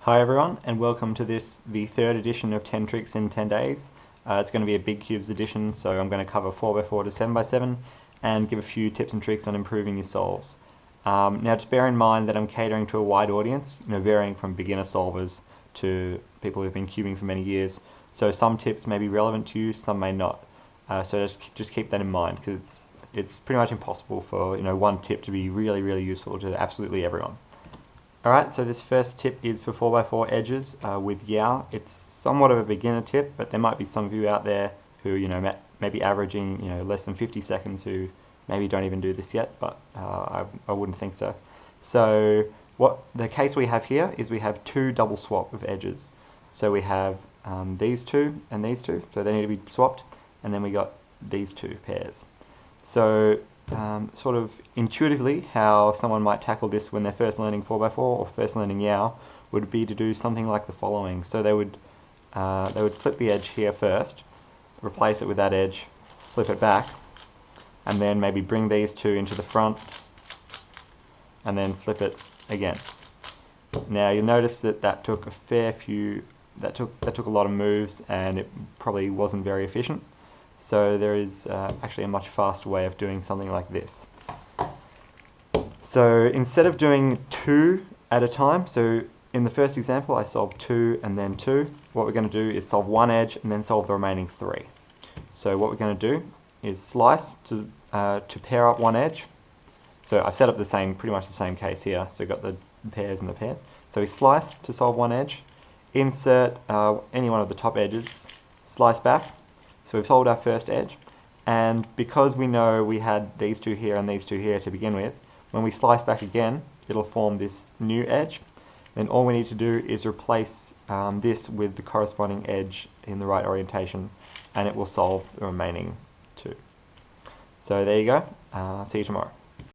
Hi everyone, and welcome to the third edition of 10 Tricks in 10 Days. It's going to be a big cubes edition, so I'm going to cover 4x4 to 7x7 and give a few tips and tricks on improving your solves. Now just bear in mind that I'm catering to a wide audience, varying from beginner solvers to people who've been cubing for many years. So some tips may be relevant to you, some may not. So just keep that in mind, because it's pretty much impossible for one tip to be really useful to absolutely everyone. Alright, so this first tip is for 4x4 edges with Yau. It's somewhat of a beginner tip, but there might be some of you out there who maybe averaging less than 50 seconds who maybe don't even do this yet, but I wouldn't think so. So what the case we have here is we have two double swap of edges. So we have these two and these two, so they need to be swapped, and then we got these two pairs. So sort of intuitively how someone might tackle this when they're first learning 4x4 or first learning Yau would be to do something like the following. So they would flip the edge here first, replace it with that edge, flip it back, and then maybe bring these two into the front and then flip it again. Now you'll notice that took a fair few, that took a lot of moves, and it probably wasn't very efficient. So there is actually a much faster way of doing something like this. So instead of doing two at a time, so in the first example I solved 2 and then 2, what we're going to do is solve one edge and then solve the remaining 3. So what we're going to do is slice to pair up one edge. So I've set up pretty much the same case here, so we've got the pairs and the pairs. So we slice to solve one edge, insert any one of the top edges, slice back. So we've solved our first edge, and because we know we had these two here and these two here to begin with, when we slice back again, it'll form this new edge. Then all we need to do is replace this with the corresponding edge in the right orientation, and it will solve the remaining two. So there you go. See you tomorrow.